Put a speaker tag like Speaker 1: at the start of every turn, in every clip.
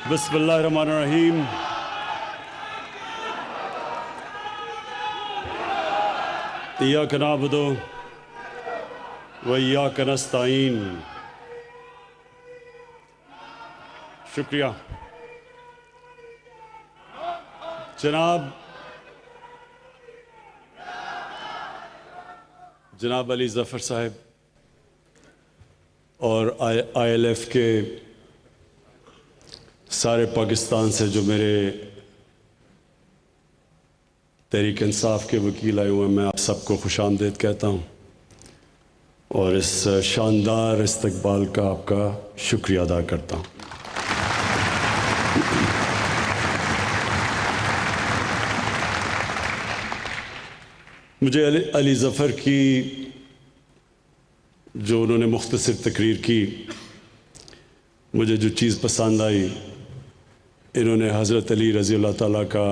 Speaker 1: बिस्मिल्लाहिर्रहमानिर्रहीम। इय्याका नअबुदु व इय्याका नस्तईन। शुक्रिया जनाब अली ज़फ़र साहब और ILF के सारे पाकिस्तान से जो मेरे तहरीक इंसाफ के वकील आए हुए हैं, मैं आप सबको खुशामदीद कहता हूँ और इस शानदार इस्तकबाल का आपका शुक्रिया अदा करता हूँ। मुझे अली ज़फ़र की जो उन्होंने मुख्तसर तकरीर की, मुझे जो चीज़ पसंद आई, इन्होंने हज़रत अली रज़ी अल्लाह ताला का,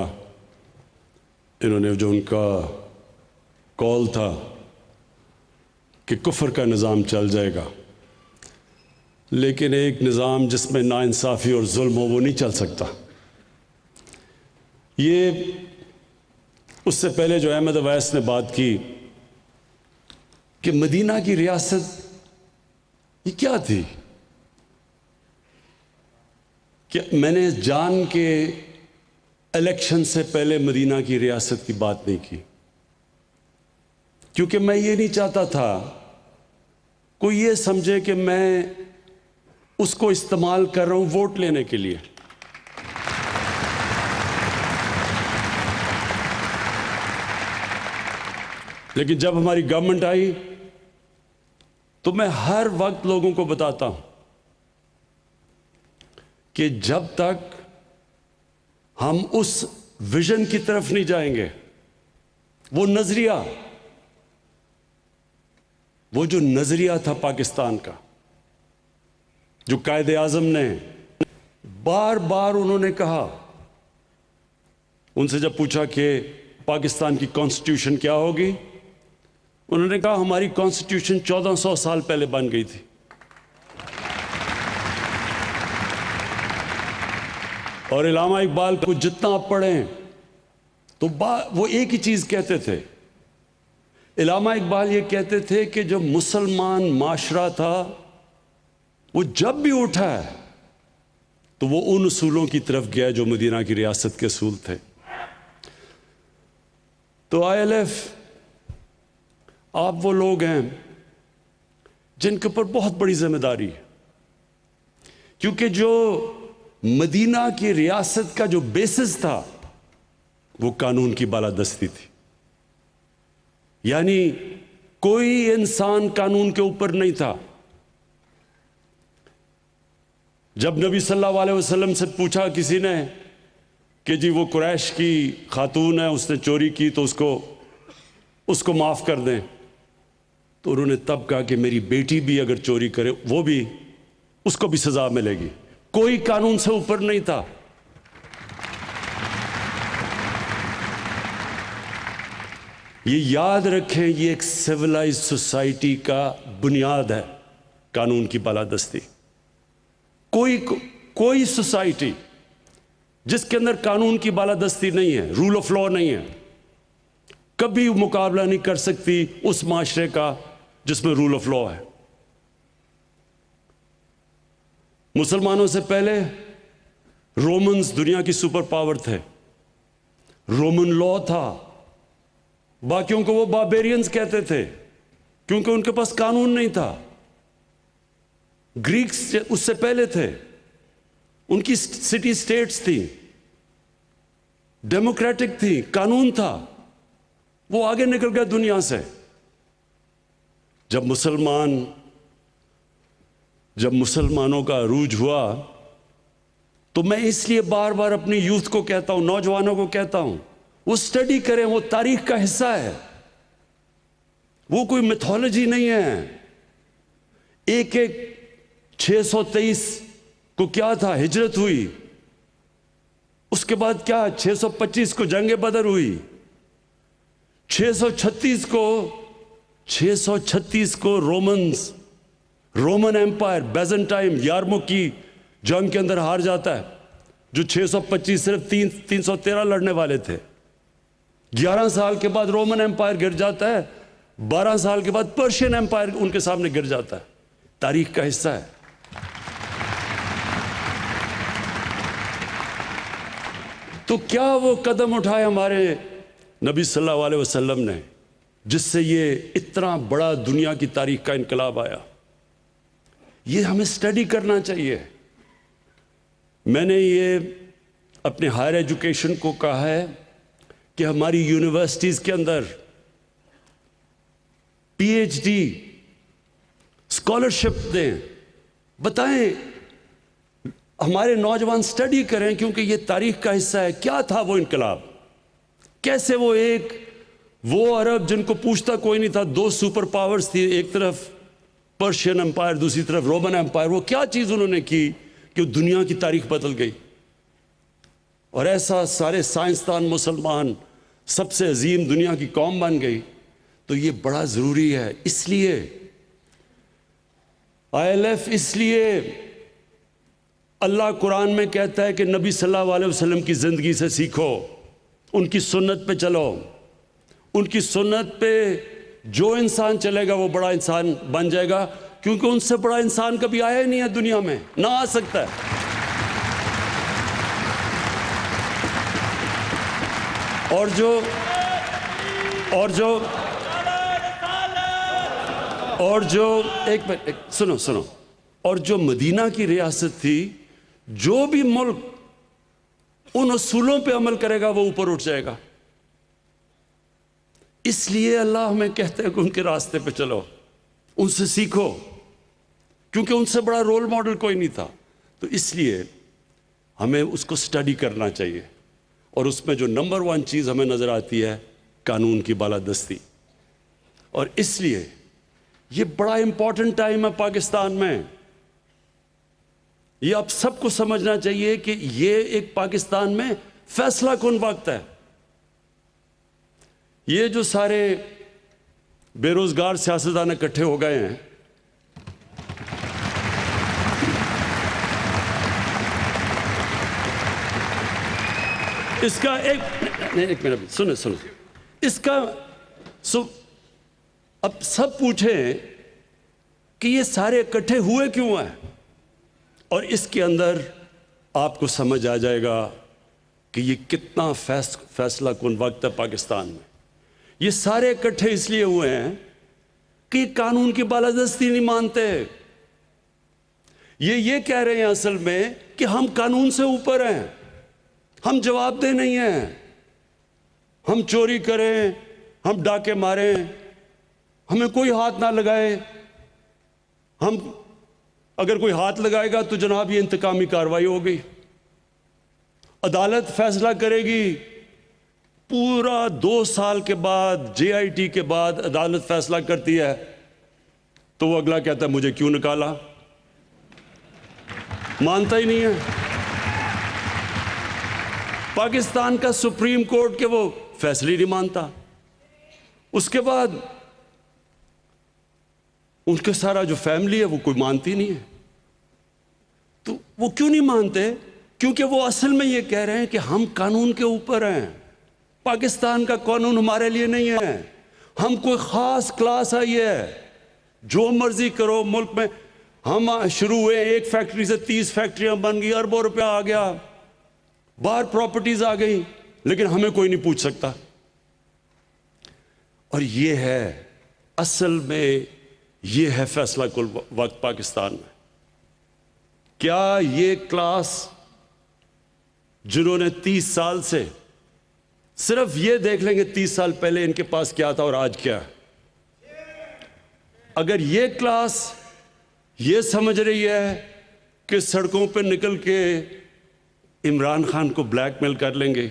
Speaker 1: इन्होंने जो उनका कॉल था कि कुफ्र का निज़ाम चल जाएगा, लेकिन एक निज़ाम जिसमें नाइंसाफ़ी और जुल्म हो वो नहीं चल सकता। ये उससे पहले जो अहमद अवैस ने बात की कि मदीना की रियासत ये क्या थी, कि मैंने जान के इलेक्शन से पहले मदीना की रियासत की बात नहीं की, क्योंकि मैं ये नहीं चाहता था कोई ये समझे कि मैं उसको इस्तेमाल कर रहा हूं वोट लेने के लिए। लेकिन जब हमारी गवर्नमेंट आई तो मैं हर वक्त लोगों को बताता हूं कि जब तक हम उस विजन की तरफ नहीं जाएंगे, वो जो नजरिया था पाकिस्तान का, जो कायदे आजम ने बार बार उन्होंने कहा, उनसे जब पूछा कि पाकिस्तान की कॉन्स्टिट्यूशन क्या होगी, उन्होंने कहा हमारी कॉन्स्टिट्यूशन 1400 साल पहले बन गई थी। और इलामा इकबाल को जितना आप पढ़ें तो वो एक ही चीज कहते थे। इलामा इकबाल ये कहते थे कि जो मुसलमान माशरा था वो जब भी उठा है तो वो उन उसूलों की तरफ गया जो मदीना की रियासत के असूल थे। तो ILF आप वो लोग हैं जिनके ऊपर बहुत बड़ी जिम्मेदारी है, क्योंकि जो मदीना की रियासत का जो बेसिस था वो कानून की बालादस्ती थी। यानी कोई इंसान कानून के ऊपर नहीं था। जब नबी सल्लल्लाहु अलैहि वसल्लम से पूछा किसी ने कि जी वो कुरैश की खातून है, उसने चोरी की तो उसको माफ कर दें, तो उन्होंने तब कहा कि मेरी बेटी भी अगर चोरी करे वो भी, उसको भी सजा मिलेगी। कोई कानून से ऊपर नहीं था। ये याद रखें, ये एक सिविलाइज्ड सोसाइटी का बुनियाद है कानून की बालादस्ती। कोई सोसाइटी जिसके अंदर कानून की बालादस्ती नहीं है, रूल ऑफ लॉ नहीं है, कभी मुकाबला नहीं कर सकती उस माशरे का जिसमें रूल ऑफ लॉ है। मुसलमानों से पहले रोमन्स दुनिया की सुपर पावर थे, रोमन लॉ था। बाकियों को वो बार्बेरियंस कहते थे क्योंकि उनके पास कानून नहीं था। ग्रीक्स उससे पहले थे, उनकी सिटी स्टेट्स थी, डेमोक्रेटिक थी, कानून था, वो आगे निकल गया दुनिया से। जब मुसलमानों का अरूज हुआ तो मैं इसलिए बार बार अपनी यूथ को कहता हूं, नौजवानों को कहता हूं, वो स्टडी करें, वो तारीख का हिस्सा है, वो कोई मिथोलॉजी नहीं है। एक 623 को क्या था, हिजरत हुई, उसके बाद क्या 625 को जंग बदर हुई, 636 को रोमन एम्पायर बैजेंटाइन यार्मुक की जंग के अंदर हार जाता है। जो 625 सिर्फ 313 लड़ने वाले थे। 11 साल के बाद रोमन एम्पायर गिर जाता है, 12 साल के बाद पर्शियन एम्पायर उनके सामने गिर जाता है। तारीख का हिस्सा है। तो क्या वो कदम उठाए हमारे नबी सल्लल्लाहु अलैहि वसल्लम ने, जिससे ये इतना बड़ा दुनिया की तारीख का इनकलाब आया। ये हमें स्टडी करना चाहिए। मैंने ये अपने हायर एजुकेशन को कहा है कि हमारी यूनिवर्सिटीज़ के अंदर पीएचडी स्कॉलरशिप दें, बताएं, हमारे नौजवान स्टडी करें, क्योंकि ये तारीख का हिस्सा है। क्या था वो इनकलाब, कैसे वो अरब जिनको पूछता कोई नहीं था, दो सुपर पावर्स थी, एक तरफ पर्शियन एम्पायर, दूसरी तरफ रोमन एम्पायर, वो क्या चीज़ उन्होंने की कि दुनिया की तारीख बदल गई। और ऐसा सारे साइंसदान मुसलमान सबसे अजीम दुनिया की कौम बन गई। तो ये बड़ा ज़रूरी है। इसलिए ILF, इसलिए अल्लाह कुरान में कहता है कि नबी सल्लल्लाहु अलैहि वसल्लम की ज़िंदगी से सीखो, उनकी सुन्नत पे चलो। उनकी सुन्नत पे जो इंसान चलेगा वो बड़ा इंसान बन जाएगा, क्योंकि उनसे बड़ा इंसान कभी आया ही नहीं है दुनिया में, ना आ सकता है। और जो एक मिनट सुनो, और जो मदीना की रियासत थी, जो भी मुल्क उन उसूलों पे अमल करेगा वो ऊपर उठ जाएगा। इसलिए अल्लाह हमें कहते हैं कि उनके रास्ते पे चलो, उनसे सीखो, क्योंकि उनसे बड़ा रोल मॉडल कोई नहीं था। तो इसलिए हमें उसको स्टडी करना चाहिए। और उसमें जो नंबर 1 चीज़ हमें नज़र आती है, कानून की बालादस्ती। और इसलिए ये बड़ा इंपॉर्टेंट टाइम है पाकिस्तान में। ये आप सबको समझना चाहिए कि ये एक पाकिस्तान में फैसला कुन वक्त है। ये जो सारे बेरोजगार सियासतदान इकट्ठे हो गए हैं, इसका एक मिनट सुनो इसका अब सब पूछें कि ये सारे इकट्ठे हुए क्यों हैं, और इसके अंदर आपको समझ आ जाएगा कि ये कितना फैसला कुन वक्त है पाकिस्तान में। ये सारे इकट्ठे इसलिए हुए हैं कि कानून की बालादस्ती नहीं मानते। ये कह रहे हैं असल में कि हम कानून से ऊपर हैं, हम जवाबदेह नहीं हैं। हम चोरी करें, हम डाके मारें, हमें कोई हाथ ना लगाए। हम अगर कोई हाथ लगाएगा तो जनाब ये इंतकामी कार्रवाई हो गई। अदालत फैसला करेगी, पूरा 2 साल के बाद, JIT के बाद अदालत फैसला करती है, तो वो अगला कहता है मुझे क्यों निकाला, मानता ही नहीं है। पाकिस्तान का सुप्रीम कोर्ट के वो फैसले नहीं मानता। उसके बाद उनके सारा जो फैमिली है वो कोई मानती नहीं है। तो वो क्यों नहीं मानते? क्योंकि वो असल में ये कह रहे हैं कि हम कानून के ऊपर हैं, पाकिस्तान का कानून हमारे लिए नहीं है, हम कोई ख़ास क्लास है, ये जो मर्जी करो मुल्क में। हम शुरू हुए एक फैक्ट्री से 30 फैक्ट्रियां बन गई, अरबों रुपया आ गया, बाहर प्रॉपर्टीज आ गई, लेकिन हमें कोई नहीं पूछ सकता। और ये है असल में, ये है फैसला कुल वक्त पाकिस्तान में। क्या ये क्लास जिन्होंने 30 साल से, सिर्फ ये देख लेंगे 30 साल पहले इनके पास क्या था और आज क्या है, अगर ये क्लास ये समझ रही है कि सड़कों पे निकल के इमरान खान को ब्लैकमेल कर लेंगे,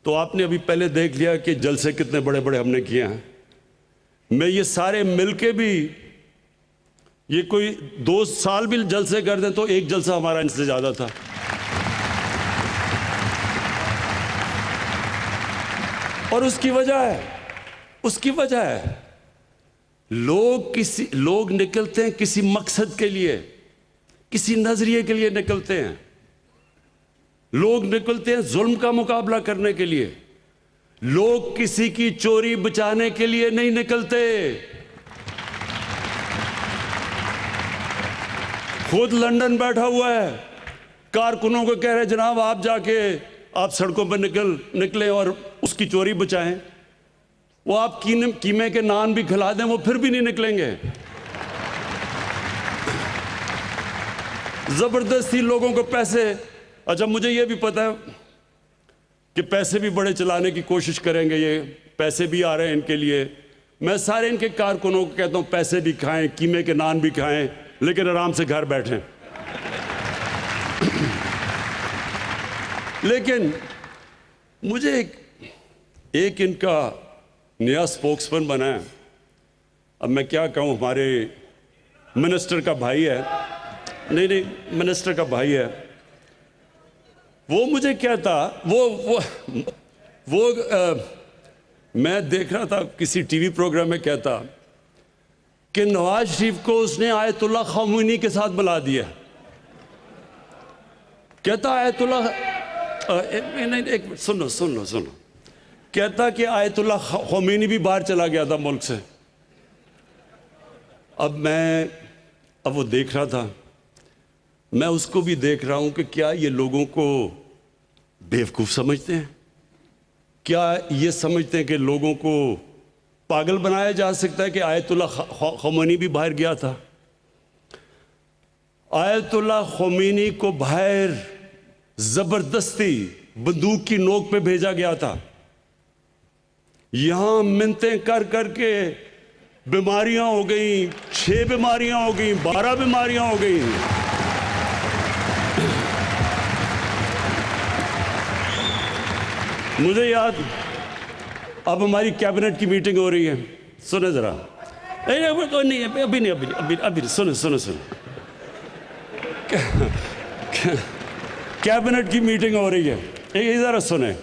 Speaker 1: तो आपने अभी पहले देख लिया कि जलसे कितने बड़े बड़े हमने किए हैं। मैं ये सारे मिलके भी, ये कोई 2 साल भी जलसे कर दें तो एक जलसा हमारा इनसे ज़्यादा था। और उसकी वजह है लोग निकलते हैं किसी मकसद के लिए, किसी नजरिए के लिए निकलते हैं। लोग निकलते हैं जुल्म का मुकाबला करने के लिए, लोग किसी की चोरी बचाने के लिए नहीं निकलते। खुद लंदन बैठा हुआ है, कारकुनों को कह रहे जनाब आप जाके आप सड़कों पर निकले और उसकी चोरी बचाएं। वो आप कीमे के नान भी खिला दें, वो फिर भी नहीं निकलेंगे। जबरदस्ती लोगों को पैसे, अच्छा मुझे ये भी पता है कि पैसे भी बड़े चलाने की कोशिश करेंगे, ये पैसे भी आ रहे हैं इनके लिए। मैं सारे इनके कारकुनों को कहता हूं पैसे भी खाएं, कीमे के नान भी खाएं, लेकिन आराम से घर बैठें। लेकिन मुझे एक इनका नया स्पोक्समैन बना है। अब मैं क्या कहूं, हमारे मिनिस्टर का भाई है, नहीं मिनिस्टर का भाई है, वो मुझे कहता, मैं देख रहा था किसी टीवी प्रोग्राम में, कहता कि नवाज शरीफ को उसने आयतुल्ला खामोनी के साथ मिला दिया। कहता आयतुल्ला एक सुनो, कहता कि आयतुल्ला खामोनी भी बाहर चला गया था मुल्क से। अब वो देख रहा था, मैं उसको भी देख रहा हूं कि क्या ये लोगों को बेवकूफ समझते हैं? क्या ये समझते हैं कि लोगों को पागल बनाया जा सकता है कि आयतुल्ला खामोनी भी बाहर गया था? आयतुल्ला खामोनी को बाहर जबरदस्ती बंदूक की नोक पे भेजा गया था। यहां मिन्नतें कर करके बीमारियां हो गई, 6 बीमारियां हो गई, 12 बीमारियां हो गई। मुझे याद, अब हमारी कैबिनेट की मीटिंग हो रही है, सुने जरा। अभी सुनो। कैबिनेट की मीटिंग हो रही है, जरा सुने।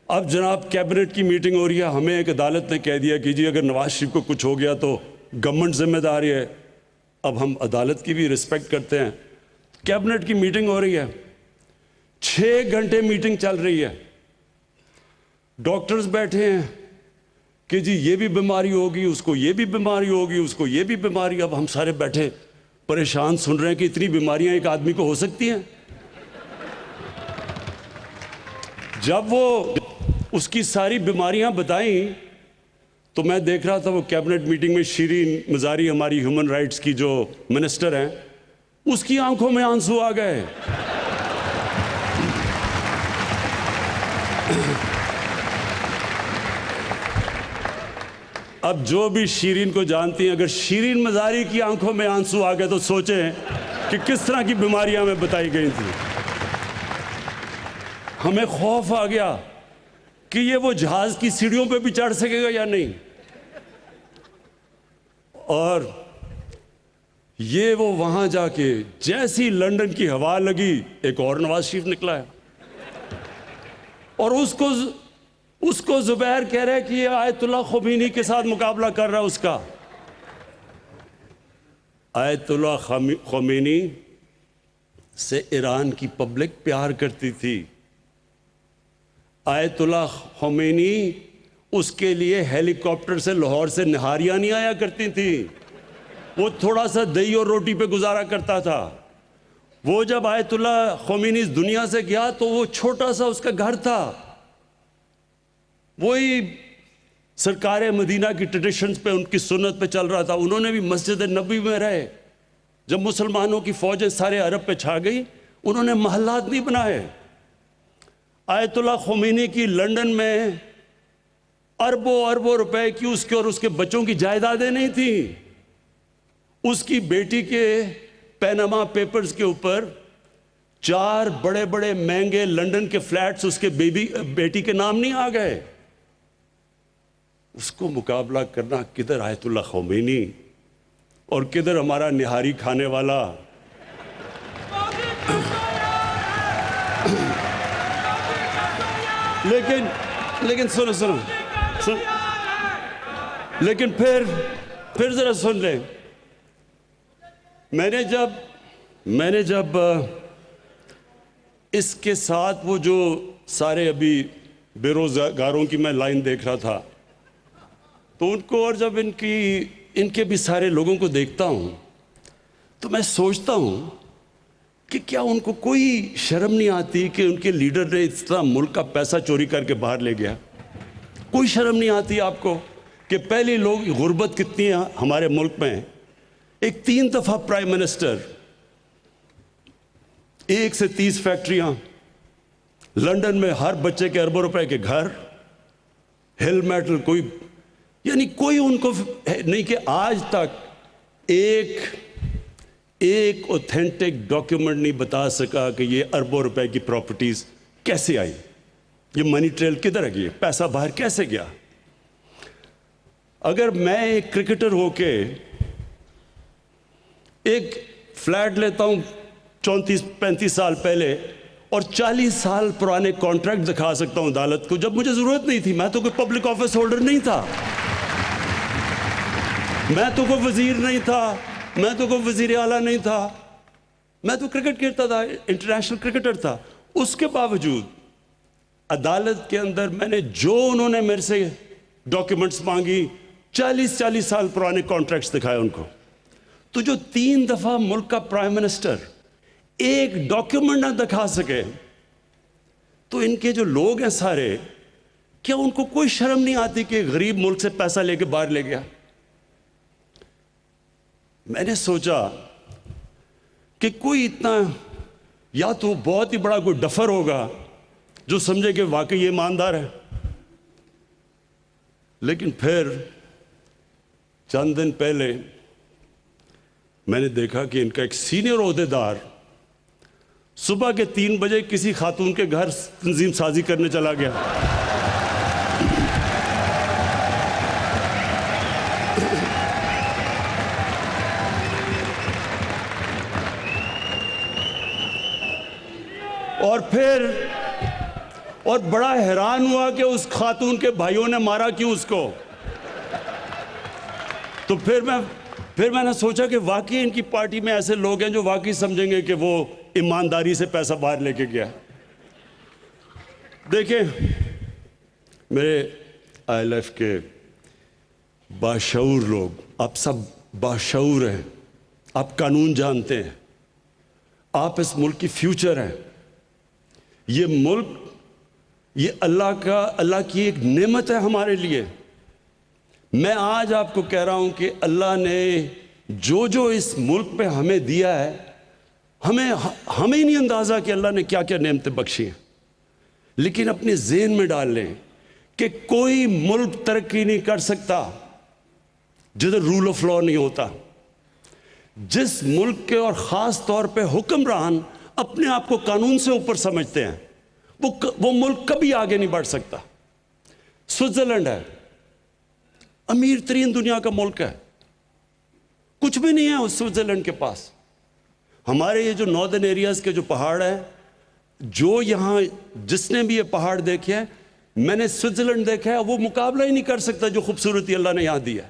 Speaker 1: अब जनाब कैबिनेट की मीटिंग हो रही है, हमें एक अदालत ने कह दिया कि जी अगर नवाज शरीफ को कुछ हो गया तो गवर्नमेंट जिम्मेदार है। अब हम अदालत की भी रिस्पेक्ट करते हैं। कैबिनेट की मीटिंग हो रही है, 6 घंटे मीटिंग चल रही है। डॉक्टर्स बैठे हैं कि जी ये भी बीमारी होगी, उसको ये भी बीमारी होगी, उसको ये भी बीमारी। अब हम सारे बैठे परेशान सुन रहे हैं कि इतनी बीमारियां एक आदमी को हो सकती हैं। जब वो उसकी सारी बीमारियां बताई तो मैं देख रहा था वो कैबिनेट मीटिंग में शीरीन मजारी, हमारी ह्यूमन राइट्स की जो मिनिस्टर हैं, उसकी आंखों में आंसू आ गए। अब जो भी शीरीन को जानती हैं, अगर शीरीन मजारी की आंखों में आंसू आ गए तो सोचें कि किस तरह की बीमारियां हमें बताई गई थी। हमें खौफ आ गया कि ये वो जहाज की सीढ़ियों पे भी चढ़ सकेगा या नहीं। और ये वो वहां जाके जैसी लंदन की हवा लगी, एक और नवाज शरीफ निकला है और उसको जुबैर कह रहा है कि ये आयतुल्ला खामोनी के साथ मुकाबला कर रहा है उसका। आयतुल्ला खामोनी से ईरान की पब्लिक प्यार करती थी। आयतुल्ला खामोनी उसके लिए हेलीकॉप्टर से लाहौर से निहारियां नहीं आया करती थी। वो थोड़ा सा दही और रोटी पे गुजारा करता था। वो जब आयतुल्ला खामोनी इस दुनिया से गया तो वो छोटा सा उसका घर था। वही सरकार मदीना की ट्रेडिशंस पे, उनकी सुन्नत पे चल रहा था। उन्होंने भी मस्जिद नबी में रहे। जब मुसलमानों की फौजें सारे अरब पे छा गई, उन्होंने महल्लात नहीं बनाए। आयतुल्ला खामोनी की लंदन में अरबों अरबों रुपए की उसके और उसके बच्चों की जायदादें नहीं थी। उसकी बेटी के पैनामा पेपर्स के ऊपर 4 बड़े बड़े महंगे लंदन के फ्लैट्स उसके बेटी के नाम नहीं आ गए। उसको मुकाबला करना किधर आयतुल्ला खामोनी और किधर हमारा निहारी खाने वाला। लेकिन सुनो लेकिन फिर जरा सुन ले। मैंने जब इसके साथ वो जो सारे अभी बेरोजगारों की मैं लाइन देख रहा था, तो उनको, और जब इनके भी सारे लोगों को देखता हूं तो मैं सोचता हूं कि क्या उनको कोई शर्म नहीं आती कि उनके लीडर ने इतना मुल्क का पैसा चोरी करके बाहर ले गया? कोई शर्म नहीं आती आपको कि पहले लोग गुर्बत कितनी है हमारे मुल्क में? एक 3 दफा प्राइम मिनिस्टर, 1 से 30 फैक्ट्रियां, लंदन में हर बच्चे के अरबों रुपए के घर, हिल मेटल, कोई यानी कोई उनको नहीं कि आज तक एक ऑथेंटिक डॉक्यूमेंट नहीं बता सका कि ये अरबों रुपए की प्रॉपर्टीज कैसे आई, ये मनी ट्रेल किधर गई, पैसा बाहर कैसे गया। अगर मैं एक क्रिकेटर होके एक फ्लैट लेता हूं 34-35 साल पहले और 40 साल पुराने कॉन्ट्रैक्ट दिखा सकता हूं अदालत को, जब मुझे जरूरत नहीं थी, मैं तो कोई पब्लिक ऑफिस होल्डर नहीं था, मैं तो कोई वजीर नहीं था, मैं तो कोई वजीर आला नहीं था, मैं तो क्रिकेट खेलता था, इंटरनेशनल क्रिकेटर था। उसके बावजूद अदालत के अंदर मैंने जो उन्होंने मेरे से डॉक्यूमेंट्स मांगी, 40 साल पुराने कॉन्ट्रैक्ट्स दिखाए उनको। तो जो 3 दफा मुल्क का प्राइम मिनिस्टर एक डॉक्यूमेंट ना दिखा सके, तो इनके जो लोग हैं सारे, क्या उनको कोई शर्म नहीं आती कि गरीब मुल्क से पैसा लेके बाहर ले गया? मैंने सोचा कि कोई इतना, या तो बहुत ही बड़ा कोई डफर होगा जो समझे कि वाकई ये ईमानदार है, लेकिन फिर चंद दिन पहले मैंने देखा कि इनका एक सीनियर ओहदेदार सुबह के 3 बजे किसी खातून के घर तंजीम साजी करने चला गया। और बड़ा हैरान हुआ कि उस खातून के भाइयों ने मारा क्यों उसको। तो फिर मैंने सोचा कि वाकई इनकी पार्टी में ऐसे लोग हैं जो वाकई समझेंगे कि वो ईमानदारी से पैसा बाहर लेके गया। देखिए, मेरे ILF के बाशऊर लोग, आप सब बाशऊर हैं, आप कानून जानते हैं, आप इस मुल्क की फ्यूचर हैं। ये मुल्क, ये अल्लाह की एक नेमत है हमारे लिए। मैं आज आपको कह रहा हूं कि अल्लाह ने जो इस मुल्क पे हमें दिया है, हमें ही नहीं अंदाजा कि अल्लाह ने क्या क्या नेमतें बख्शी हैं। लेकिन अपने ज़हन में डाल लें कि कोई मुल्क तरक्की नहीं कर सकता जिधर रूल ऑफ लॉ नहीं होता। जिस मुल्क के और ख़ास तौर पे हुक्मरान अपने आप को कानून से ऊपर समझते हैं, वो मुल्क कभी आगे नहीं बढ़ सकता। स्विट्जरलैंड है, अमीर तरीन दुनिया का मुल्क है, कुछ भी नहीं है उस स्विट्जरलैंड के पास। हमारे ये जो नॉर्दर्न एरियाज के जो पहाड़ है, जो यहाँ जिसने भी ये पहाड़ देखे हैं, मैंने स्विट्जरलैंड देखा है, वो मुकाबला ही नहीं कर सकता जो खूबसूरती अल्लाह ने यहां दी है।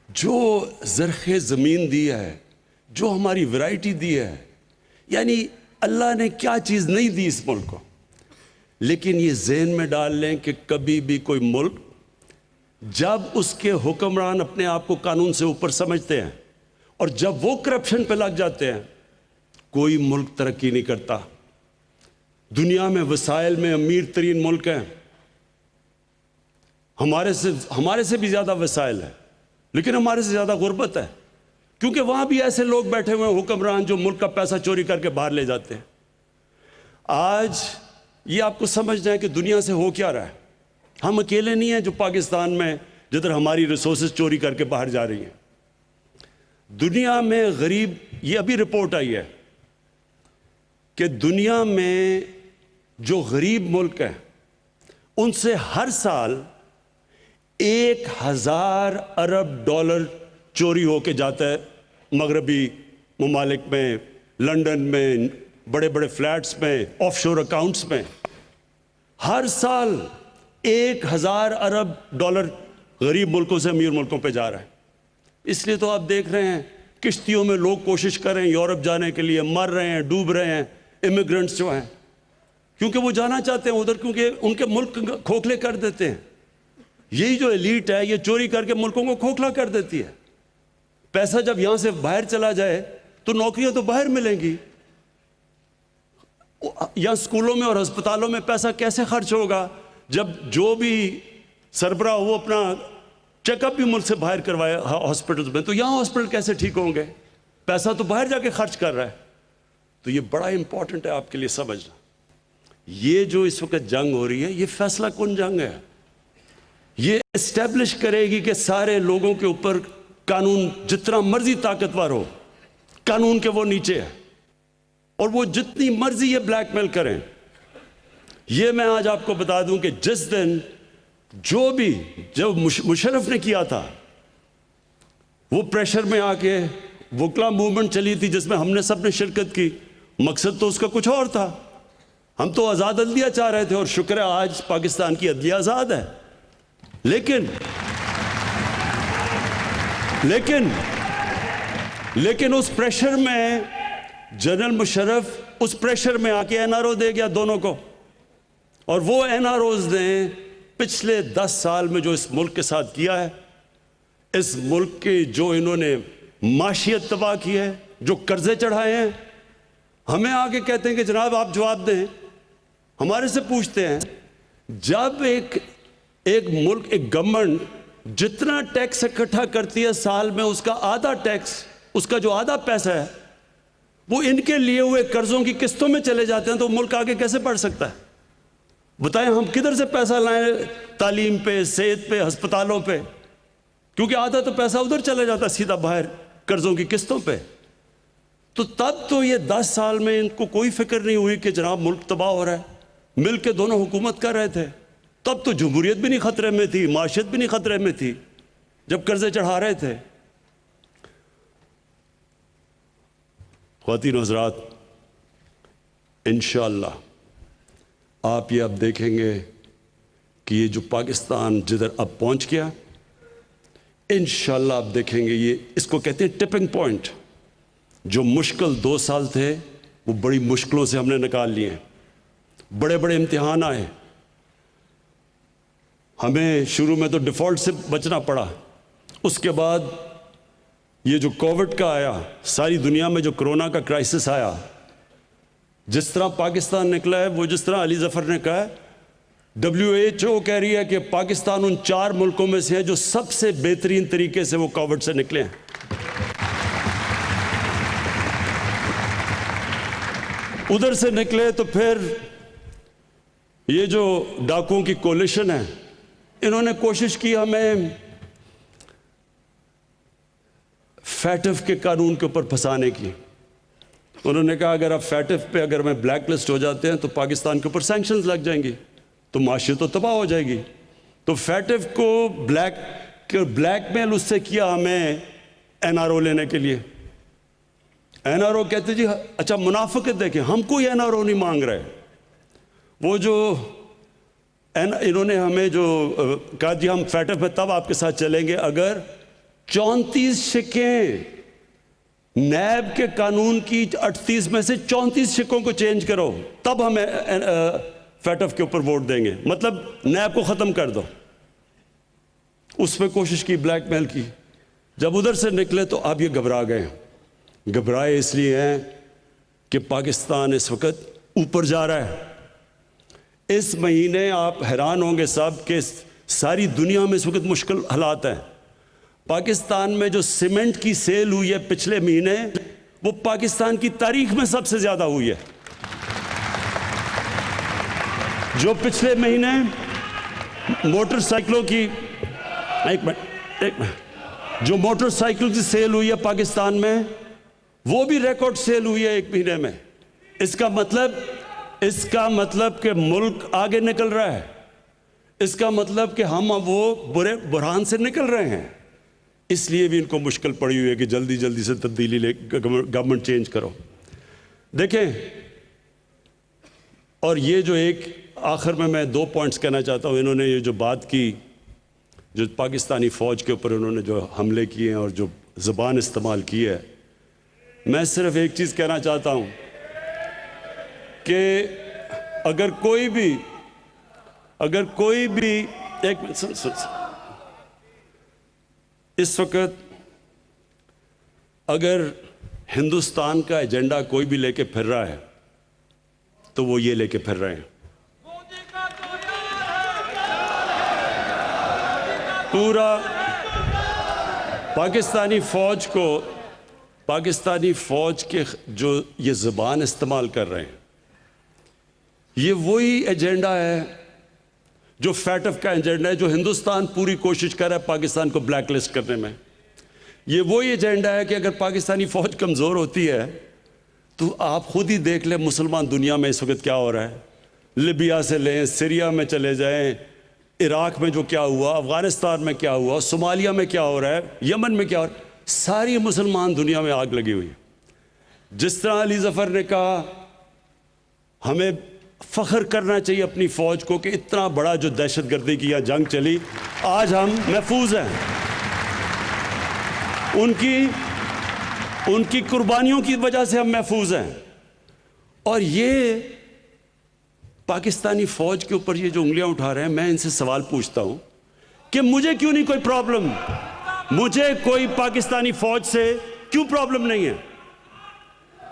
Speaker 1: जो ज़रख़े ज़मीन दी है, जो हमारी वैरायटी दी है, यानी अल्लाह ने क्या चीज़ नहीं दी इस मुल्क को। लेकिन ये ज़हन में डाल लें कि कभी भी कोई मुल्क, जब उसके हुक्मरान अपने आप को कानून से ऊपर समझते हैं और जब वो करप्शन पे लग जाते हैं, कोई मुल्क तरक्की नहीं करता। दुनिया में वसाइल में अमीर तरीन मुल्क हैं, हमारे से भी ज़्यादा वसाइल है, लेकिन हमारे से ज़्यादा गुर्बत है, क्योंकि वहाँ भी ऐसे लोग बैठे हुए हैं हुक्मरान जो मुल्क का पैसा चोरी करके बाहर ले जाते हैं। आज ये आपको समझना है कि दुनिया से हो क्या रहा है। हम अकेले नहीं हैं जो पाकिस्तान में जिधर हमारी रिसोर्सेज चोरी करके बाहर जा रही हैं। दुनिया में गरीब, ये अभी रिपोर्ट आई है कि दुनिया में जो गरीब मुल्क हैं उनसे हर साल 1000 अरब डॉलर चोरी होके जाता है मगरबी ममालिक में, लंदन में, बड़े बड़े फ्लैट्स में, ऑफशोर अकाउंट्स में। हर साल 1000 अरब डॉलर गरीब मुल्कों से अमीर मुल्कों पे जा रहा है। इसलिए तो आप देख रहे हैं किश्तियों में लोग कोशिश कर रहे हैं यूरोप जाने के लिए, मर रहे हैं, डूब रहे हैं इमिग्रेंट्स जो हैं, क्योंकि वो जाना चाहते हैं उधर, क्योंकि उनके मुल्क खोखले कर देते हैं। यही जो एलीट है ये चोरी करके मुल्कों को खोखला कर देती है। पैसा जब यहां से बाहर चला जाए तो नौकरियां तो बाहर मिलेंगी, या स्कूलों में और अस्पतालों में पैसा कैसे खर्च होगा जब जो भी सरबराह वो अपना चेकअप भी मुल्क से बाहर करवाए हॉस्पिटल्स में, तो यहाँ हॉस्पिटल कैसे ठीक होंगे? पैसा तो बाहर जाके खर्च कर रहा है। तो ये बड़ा इंपॉर्टेंट है आपके लिए समझना। ये जो इस वक्त जंग हो रही है ये फैसला कौन जंग है? ये एस्टेब्लिश करेगी कि सारे लोगों के ऊपर कानून जितना मर्जी ताकतवर हो, कानून के वो नीचे है, और वो जितनी मर्जी ये ब्लैकमेल करें। ये मैं आज आपको बता दूं कि जिस दिन जो मुशर्रफ ने किया था, वो प्रेशर में आके वकला मूवमेंट चली थी जिसमें हमने सबने शिरकत की, मकसद तो उसका कुछ और था। हम तो आज़ाद अदलिया चाह रहे थे और शुक्र है आज पाकिस्तान की अदलिया आज़ाद है। लेकिन उस प्रेशर में जनरल मुशर्रफ उस प्रेशर में आके एनआरओ दे गया दोनों को, और वो एनआरओज ने पिछले 10 साल में जो इस मुल्क के साथ किया है, इस मुल्क की जो इन्होंने माशियत तबाह की है, जो कर्जे चढ़ाए हैं, हमें आके कहते हैं कि जनाब आप जवाब दें। हमारे से पूछते हैं, जब एक मुल्क, एक गवर्नमेंट जितना टैक्स इकट्ठा करती है साल में, उसका आधा टैक्स, उसका जो आधा पैसा है वो इनके लिए हुए कर्जों की किस्तों में चले जाते हैं, तो मुल्क आगे कैसे बढ़ सकता है? बताएं हम किधर से पैसा लाएं तालीम पे, सेहत पे, अस्पतालों पे? क्योंकि आधा तो पैसा उधर चला जाता सीधा बाहर कर्जों की किस्तों पे। तो तब तो ये 10 साल में इनको कोई फिक्र नहीं हुई कि जनाब मुल्क तबाह हो रहा है। मिल के दोनों हुकूमत कर रहे थे, तब तो जमहूरियत भी नहीं खतरे में थी, माशियत भी नहीं खतरे में थी, जब कर्जे चढ़ा रहे थे। ख्वातीन और हज़रात, इंशाअल्लाह आप ये अब देखेंगे कि ये जो पाकिस्तान जिधर अब पहुंच गया, इंशाअल्लाह आप देखेंगे ये, इसको कहते हैं टिपिंग पॉइंट। जो मुश्किल 2 साल थे वो बड़ी मुश्किलों से हमने निकाल लिए, बड़े बड़े इम्तिहान आए। हमें शुरू में तो डिफ़ॉल्ट से बचना पड़ा, उसके बाद ये जो कोविड का आया, सारी दुनिया में जो कोरोना का क्राइसिस आया, जिस तरह पाकिस्तान निकला है, वो जिस तरह अली ज़फ़र ने कहा है, WHO कह रही है कि पाकिस्तान उन 4 मुल्कों में से है जो सबसे बेहतरीन तरीके से वो कोविड से निकले हैं। उधर से निकले तो फिर ये जो डाकुओं की कोलिशन है, इन्होंने कोशिश की हमें फैटिफ के कानून के ऊपर फंसाने की। उन्होंने कहा अगर आप फैटिफ पे अगर मैं ब्लैक लिस्ट हो जाते हैं तो पाकिस्तान के ऊपर सैंक्शंस लग जाएंगी, तो माशियत तो तबाह हो जाएगी। तो फैटिफ को ब्लैकमेल उससे किया हमें एनआरओ लेने के लिए। एनआरओ कहते जी अच्छा मुनाफिकत देखें, हम कोई एनआरओ नहीं मांग रहे। वो जो इन्होंने हमें जो कहा जी हम फैटिफ में तब आपके साथ चलेंगे अगर 34 शिकें नैब के कानून की 38 में से 34 शिकों को चेंज करो, तब हमें फैटिफ के ऊपर वोट देंगे। मतलब नैब को ख़त्म कर दो। उस पर कोशिश की, ब्लैकमेल की। जब उधर से निकले तो अब ये घबरा गए। घबराए इसलिए हैं कि पाकिस्तान इस वक्त ऊपर जा रहा है। इस महीने आप हैरान होंगे सब कि सारी दुनिया में इस वक्त मुश्किल हालात हैं। पाकिस्तान में जो सीमेंट की सेल हुई है पिछले महीने, वो पाकिस्तान की तारीख में सबसे ज़्यादा हुई है। जो पिछले महीने मोटरसाइकिलों की एक मिनट जो मोटरसाइकिल की सेल हुई है पाकिस्तान में, वो भी रिकॉर्ड सेल हुई है एक महीने में। इसका मतलब कि मुल्क आगे निकल रहा है। इसका मतलब कि हम अब वो बुरे बुरहान से निकल रहे हैं। इसलिए भी इनको मुश्किल पड़ी हुई है कि जल्दी जल्दी से तब्दीली ले, गवर्नमेंट चेंज करो। देखें, और ये जो एक आखिर में मैं 2 पॉइंट्स कहना चाहता हूँ। इन्होंने ये जो बात की, जो पाकिस्तानी फ़ौज के ऊपर उन्होंने जो हमले किए हैं और जो ज़बान इस्तेमाल की है। मैं सिर्फ एक चीज़ कहना चाहता हूँ कि अगर कोई भी एक मिनट सुन, इस वक्त अगर हिंदुस्तान का एजेंडा कोई भी लेके फिर रहा है तो वो ये लेके फिर रहे हैं। पूरा पाकिस्तानी फौज के जो ये ज़बान इस्तेमाल कर रहे हैं, ये वही एजेंडा है जो फैटफ का एजेंडा है, जो हिंदुस्तान पूरी कोशिश कर रहा है पाकिस्तान को ब्लैकलिस्ट करने में। ये वही एजेंडा है कि अगर पाकिस्तानी फ़ौज कमज़ोर होती है तो आप खुद ही देख लें मुसलमान दुनिया में इस वक्त क्या हो रहा है। लिबिया से लें, सीरिया में चले जाएं, इराक में जो क्या हुआ, अफ़गानिस्तान में क्या हुआ, सोमालिया में क्या हो रहा है, यमन में क्या हो रहा है, सारी मुसलमान दुनिया में आग लगी हुई है। जिस तरह अली ज़फ़र ने कहा हमें फ़ख्र करना चाहिए अपनी फ़ौज को कि इतना बड़ा जो दहशतगर्दी की यहाँ जंग चली, आज हम महफूज हैं। उनकी कुर्बानियों की वजह से हम महफूज हैं। और ये पाकिस्तानी फ़ौज के ऊपर ये जो उंगलियां उठा रहे हैं, मैं इनसे सवाल पूछता हूं कि मुझे क्यों नहीं कोई प्रॉब्लम, मुझे कोई पाकिस्तानी फ़ौज से क्यों प्रॉब्लम नहीं है?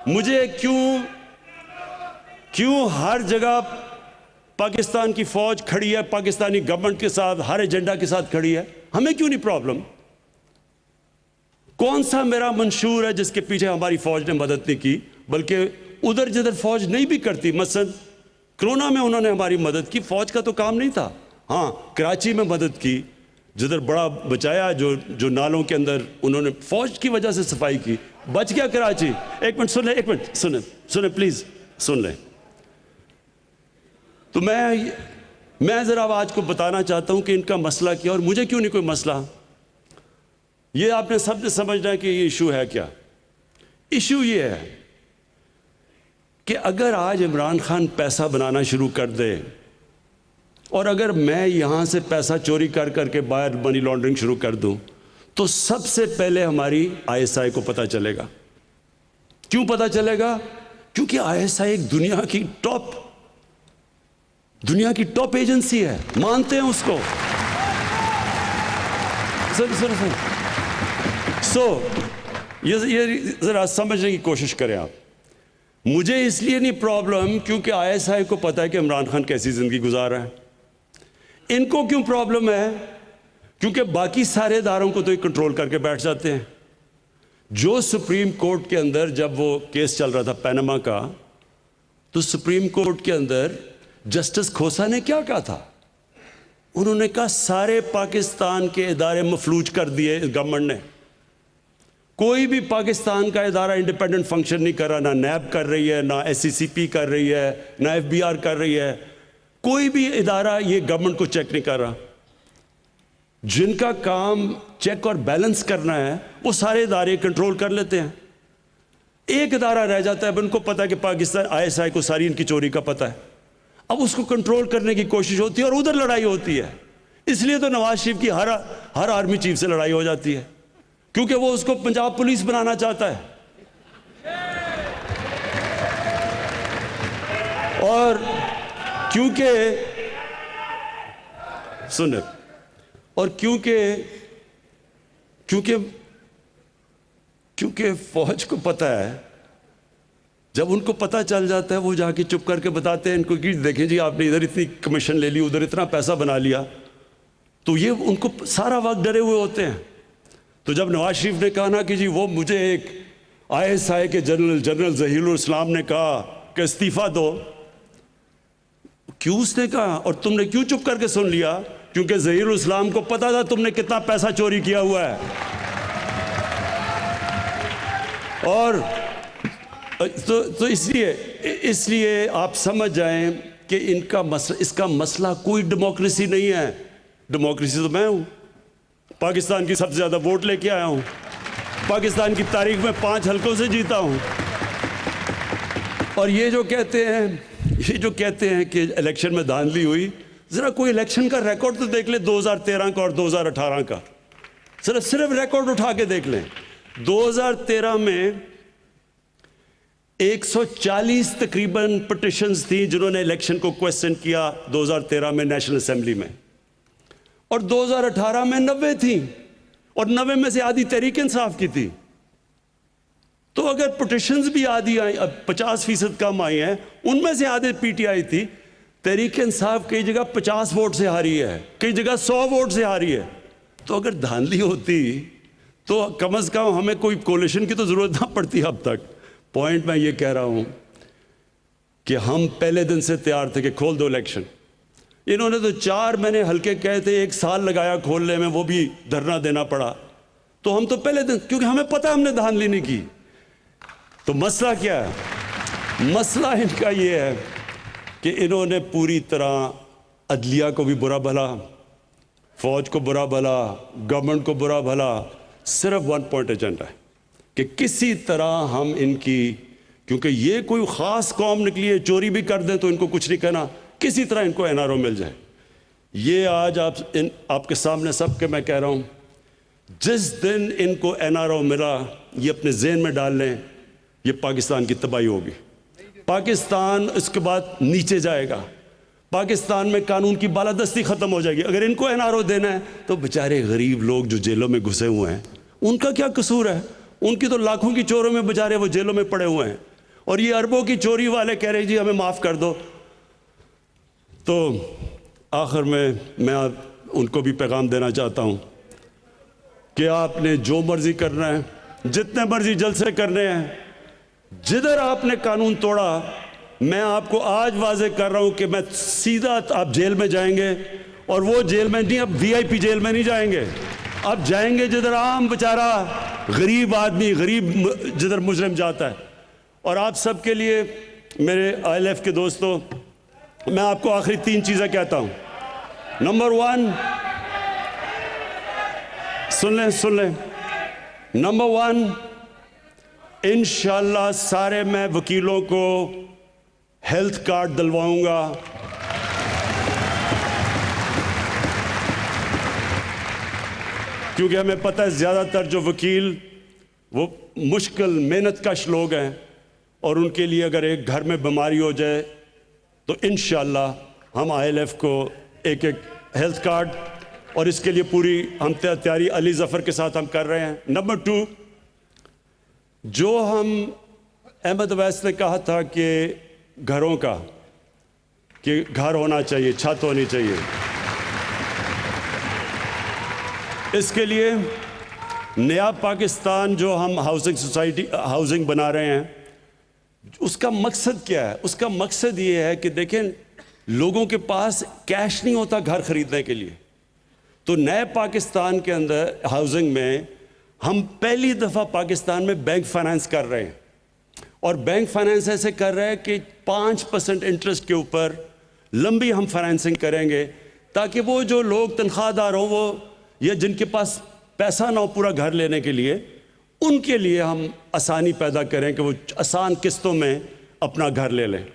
Speaker 1: मुझे क्यों हर जगह पाकिस्तान की फ़ौज खड़ी है, पाकिस्तानी गवर्नमेंट के साथ, हर एजेंडा के साथ खड़ी है, हमें क्यों नहीं प्रॉब्लम? कौन सा मेरा मंशूर है जिसके पीछे हमारी फ़ौज ने मदद नहीं की, बल्कि उधर जिधर फ़ौज नहीं भी करती, मसलन कोरोना में उन्होंने हमारी मदद की, फ़ौज का तो काम नहीं था। हाँ, कराची में मदद की, जिधर बड़ा बचाया, जो नालों के अंदर उन्होंने फ़ौज की वजह से सफाई की, बच गया कराची। एक मिनट सुने प्लीज़ सुन लें। तो मैं ज़रा आज को बताना चाहता हूँ कि इनका मसला क्या और मुझे क्यों नहीं कोई मसला। ये आपने सबने समझना है कि ये इशू है क्या। इशू ये है कि अगर आज इमरान खान पैसा बनाना शुरू कर दे और अगर मैं यहाँ से पैसा चोरी कर करके बाहर मनी लॉन्ड्रिंग शुरू कर दूँ, तो सबसे पहले हमारी ISI को पता चलेगा। क्यों पता चलेगा? क्योंकि ISI एक दुनिया की टॉप एजेंसी है, मानते हैं उसको। ये ज़रा समझने की कोशिश करें आप। मुझे इसलिए नहीं प्रॉब्लम क्योंकि ISI को पता है कि इमरान खान कैसी ज़िंदगी गुजार रहा है। इनको क्यों प्रॉब्लम है? क्योंकि बाकी सारे इदारों को तो ये कंट्रोल करके बैठ जाते हैं। जो सुप्रीम कोर्ट के अंदर जब वो केस चल रहा था पैनामा का, तो सुप्रीम कोर्ट के अंदर जस्टिस खोसा ने क्या कहा था? उन्होंने कहा सारे पाकिस्तान के इदारे मफलूज कर दिए गवर्नमेंट ने। कोई भी पाकिस्तान का इदारा इंडिपेंडेंट फंक्शन नहीं कर रहा, ना नैब कर रही है, ना SCCP कर रही है, ना FBR कर रही है। कोई भी इदारा ये गवर्नमेंट को चेक नहीं कर रहा। जिनका काम चेक और बैलेंस करना है वो सारे इदारे कंट्रोल कर लेते हैं। एक इदारा रह जाता है, अब उनको पता है कि पाकिस्तान ISI को सारी इनकी चोरी का पता है। अब उसको कंट्रोल करने की कोशिश होती है और उधर लड़ाई होती है। इसलिए तो नवाज शरीफ की हर आर्मी चीफ से लड़ाई हो जाती है, क्योंकि वो उसको पंजाब पुलिस बनाना चाहता है। और क्योंकि फौज को पता है, जब उनको पता चल जाता है वो जाके चुप करके बताते हैं इनको कि देखें जी आपने इधर इतनी कमीशन ले ली, उधर इतना पैसा बना लिया। तो ये उनको सारा वक्त डरे हुए होते हैं। तो जब नवाज शरीफ ने कहा ना कि जी वो मुझे एक ISI के जनरल ज़हीरुल इस्लाम ने कहा कि इस्तीफ़ा दो, क्यों उसने कहा और तुमने क्यों चुप करके सुन लिया? क्योंकि ज़हीरुल इस्लाम को पता था तुमने कितना पैसा चोरी किया हुआ है। और तो इसलिए आप समझ जाएं कि इसका मसला कोई डेमोक्रेसी नहीं है। डेमोक्रेसी तो मैं हूं, पाकिस्तान की सबसे ज़्यादा वोट लेके आया हूं, पाकिस्तान की तारीख में 5 हलकों से जीता हूं। और ये जो कहते हैं कि इलेक्शन में धांधली हुई, ज़रा कोई इलेक्शन का रिकॉर्ड तो देख ले 2013 का और 2018 का। सिर्फ रिकॉर्ड उठा के देख लें। 2013 में 140 तकरीबन पिटिशंस थी जिन्होंने इलेक्शन को क्वेश्चन किया 2013 में नेशनल असेंबली में, और 2018 में 90 थी, और 90 में से आधी तहरीक इंसाफ की थी। तो अगर पिटिशंस भी आधी आई, अब 50% कम आई हैं, उनमें से आधे पीटीआई थी। तहरीक इंसाफ कई जगह 50 वोट से हारी है, कई जगह 100 वोट से हारी है। तो अगर धांधली होती तो कम से कम हमें कोई कोलिशन की तो जरूरत ना पड़ती अब तक। पॉइंट मैं ये कह रहा हूं कि हम पहले दिन से तैयार थे कि खोल दो इलेक्शन। इन्होंने तो 4 महीने हल्के कहे थे, 1 साल लगाया खोलने में, वो भी धरना देना पड़ा। तो हम तो पहले दिन, क्योंकि हमें पता हमने धांधली नहीं की। तो मसला क्या है? मसला इनका ये है कि इन्होंने पूरी तरह अदलिया को भी बुरा भला, फौज को बुरा भला, गवर्नमेंट को बुरा भला, सिर्फ 1 पॉइंट एजेंडा है कि किसी तरह हम इनकी, क्योंकि ये कोई ख़ास कौम निकली है, चोरी भी कर दें तो इनको कुछ नहीं कहना, किसी तरह इनको एनआरओ मिल जाए। ये आज आपके सामने सबके मैं कह रहा हूँ, जिस दिन इनको एनआरओ मिला, ये अपने ज़हन में डाल लें, ये पाकिस्तान की तबाही होगी। पाकिस्तान इसके बाद नीचे जाएगा, पाकिस्तान में कानून की बालादस्ती ख़त्म हो जाएगी। अगर इनको एनआरओ देना है तो बेचारे गरीब लोग जो जेलों में घुसे हुए हैं, उनका क्या कसूर है? उनकी तो लाखों की चोरों में बेचारे वो जेलों में पड़े हुए हैं, और ये अरबों की चोरी वाले कह रहे हैं जी हमें माफ़ कर दो। तो आखिर में मैं उनको भी पैगाम देना चाहता हूँ कि आपने जो मर्जी करना है, जितने मर्जी जलसे करने हैं, जिधर आपने कानून तोड़ा, मैं आपको आज वाजे कर रहा हूं कि मैं सीधा आप जेल में जाएंगे, और वो जेल में नहीं, अब वीआईपी जेल में नहीं जाएंगे, अब जाएंगे जिधर आम बेचारा गरीब आदमी, गरीब जिधर मुजरिम जाता है। और आप सबके लिए, मेरे आईएलएफ के दोस्तों, मैं आपको आखिरी 3 चीज़ें कहता हूं। नंबर 1, सुन लें। नंबर 1, इंशाल्लाह सारे मैं वकीलों को हेल्थ कार्ड दिलवाऊंगा। क्योंकि हमें पता है ज़्यादातर जो वकील वो मुश्किल मेहनत कश लोग हैं, और उनके लिए अगर एक घर में बीमारी हो जाए तो इंशाल्लाह हम आईएलएफ को एक हेल्थ कार्ड, और इसके लिए पूरी हम तैयारी अली ज़फ़र के साथ हम कर रहे हैं। नंबर 2, जो हम अहमद अवैस ने कहा था कि घरों का, कि घर होना चाहिए, छत होनी चाहिए, इसके लिए नया पाकिस्तान जो हम हाउसिंग बना रहे हैं, उसका मकसद क्या है? उसका मकसद ये है कि देखें, लोगों के पास कैश नहीं होता घर खरीदने के लिए। तो नए पाकिस्तान के अंदर हाउसिंग में हम पहली दफ़ा पाकिस्तान में बैंक फाइनेंस कर रहे हैं, और बैंक फाइनेंस ऐसे कर रहे हैं कि 5% इंटरेस्ट के ऊपर लंबी हम फाइनेंसिंग करेंगे, ताकि वो जो लोग तनख्वाहदार हों, वो या जिनके पास पैसा ना हो पूरा घर लेने के लिए, उनके लिए हम आसानी पैदा करें कि वो आसान किस्तों में अपना घर ले लें।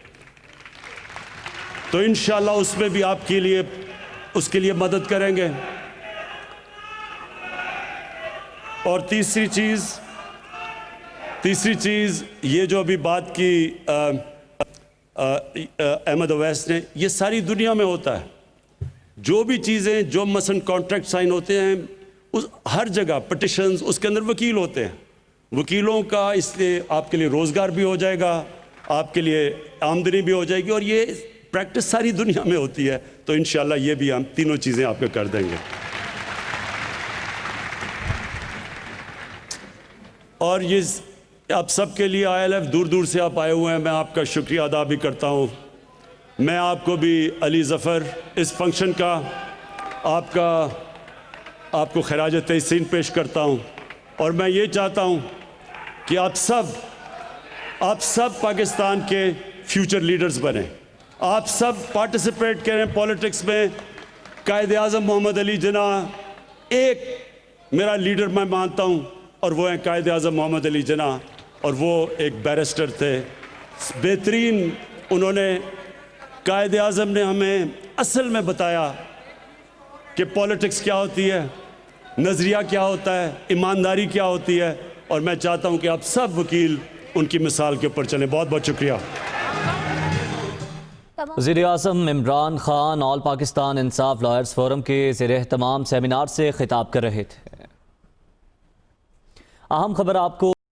Speaker 1: तो इंशाल्लाह उसमें भी आपके लिए, उसके लिए मदद करेंगे। और तीसरी चीज़ ये जो अभी बात की अहमद अवैस ने, ये सारी दुनिया में होता है। जो भी चीज़ें, जो मसलन कॉन्ट्रैक्ट साइन होते हैं, उस हर जगह पिटिशंस, उसके अंदर वकील होते हैं। वकीलों का इसलिए आपके लिए रोज़गार भी हो जाएगा, आपके लिए आमदनी भी हो जाएगी, और ये प्रैक्टिस सारी दुनिया में होती है। तो इंशाल्लाह ये भी हम तीनों चीज़ें आपको कर देंगे। और ये आप सबके लिए आईएलएफ दूर दूर से आप आए हुए हैं, मैं आपका शुक्रिया अदा भी करता हूँ। मैं आपको भी अली ज़फ़र इस फंक्शन का आपको खराज तहसीन पेश करता हूँ, और मैं ये चाहता हूँ कि आप सब पाकिस्तान के फ्यूचर लीडर्स बने, आप सब पार्टिसिपेट करें पॉलिटिक्स में। कायद आज़म मोहम्मद अली जिन्ना एक मेरा लीडर मैं मानता हूँ, और वो हैं कायद आज़म मोहम्मद अली जिन्ना, और वो एक बैरिस्टर थे बेहतरीन। उन्होंने, कायद आज़म ने हमें असल में बताया कि पॉलिटिक्स क्या होती है, नज़रिया क्या होता है, ईमानदारी क्या होती है, और मैं चाहता हूं कि आप सब वकील उनकी मिसाल के ऊपर चलें। बहुत बहुत शुक्रिया।
Speaker 2: वज़ीर-ए-आज़म इमरान खान ऑल पाकिस्तान इंसाफ लॉयर्स फोरम के ज़ेर-ए-एहतमाम सेमिनार से खिताब कर रहे थे। अहम खबर आपको